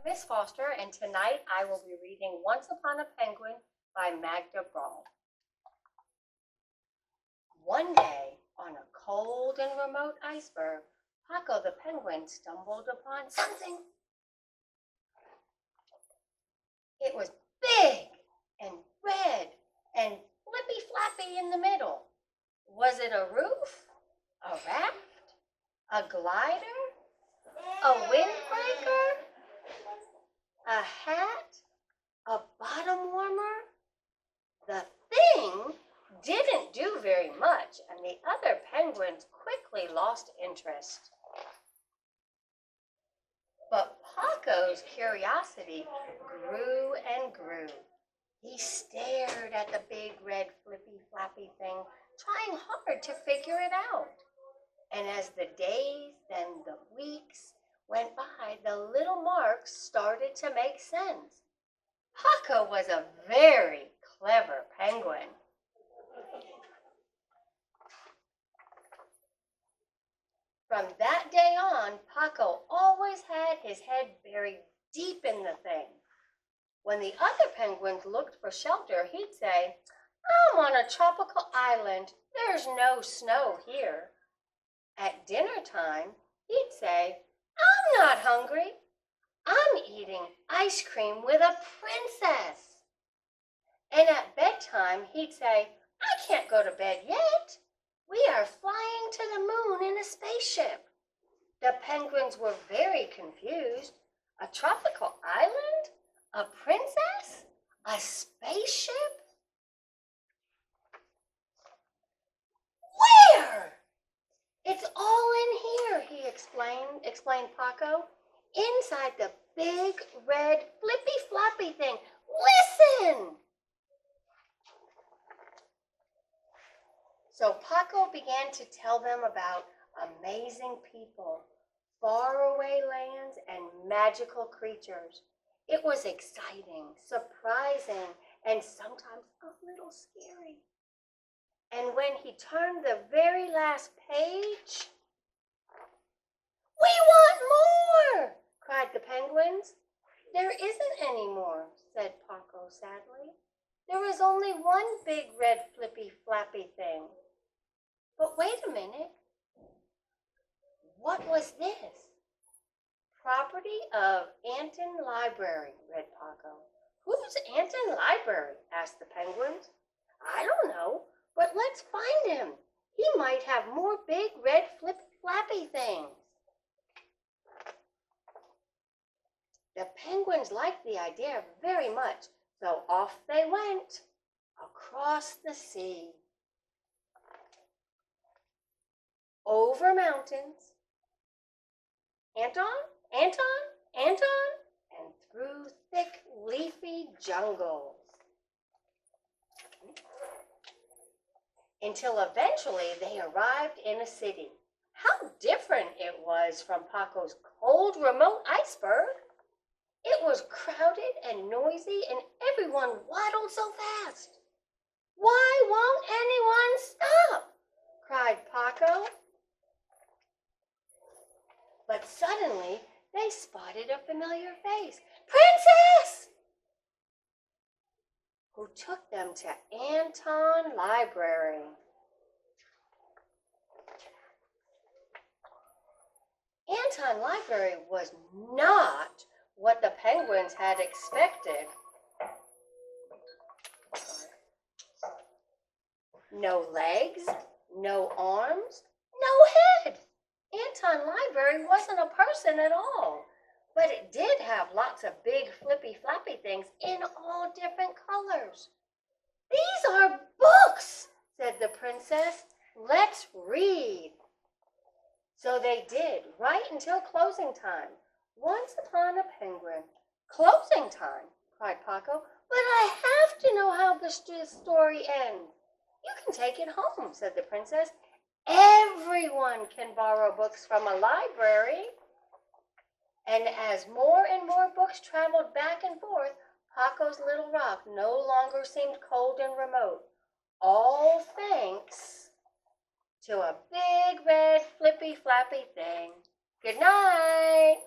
Miss Foster, and tonight I will be reading Once Upon a Penguin by Magda Brawl. One day, on a cold and remote iceberg, Paco the penguin stumbled upon something. It was big and red and flippy-flappy in the middle. Was it a roof, a raft, a glider, a windbreaker, a hat, a bottom warmer? The thing didn't do very much, and the other penguins quickly lost interest. But Paco's curiosity grew and grew. He stared at the big red flippy-flappy thing, trying hard to figure it out. And as the days and the weeks went by, the little marks started to make sense. Paco was a very clever penguin. From that day on, Paco always had his head buried deep in the thing. When the other penguins looked for shelter, he'd say, "I'm on a tropical island. There's no snow here." At dinner time, he'd say, "I'm not hungry. I'm eating ice cream with a princess." And at bedtime, he'd say, "I can't go to bed yet. We are flying to the moon in a spaceship." The penguins were very confused. A tropical island? A princess? A spaceship? Where? "It's all in here," he explained Paco. "Inside the big red flippy-floppy thing. Listen!" So Paco began to tell them about amazing people, faraway lands, and magical creatures. It was exciting, surprising, and sometimes a little scary. And when he turned the very last page, "We want more!" cried the penguins. "There isn't any more," said Paco sadly. "There is only one big red flippy-flappy thing." But wait a minute. What was this? "Property of Anton Library," read Paco. "Who's Anton Library?" asked the penguins. "I don't know, but let's find him. He might have more big red flippy-flappy things." The penguins liked the idea very much, so off they went across the sea, over mountains, Anton, and through thick leafy jungles, until eventually they arrived in a city. How different it was from Paco's cold, remote iceberg! It was crowded and noisy, and everyone waddled so fast. "Why won't anyone stop?" cried Paco. But suddenly they spotted a familiar face. "Princess!" who took them to Anton Library. Anton Library was not what the penguins had expected. No legs, no arms, no head. Anton Library wasn't a person at all, but it did have lots of big flippy-flappy things in all different colors. "These are books," said the princess. "Let's read." So they did, right until closing time. Once upon a penguin. "Closing time," cried Paco. "But I have to know how the story ends." "You can take it home," said the princess. "Everyone can borrow books from a library." And as more and more books traveled back and forth, Paco's little rock no longer seemed cold and remote, all thanks to a big red flippy-flappy thing. Good night.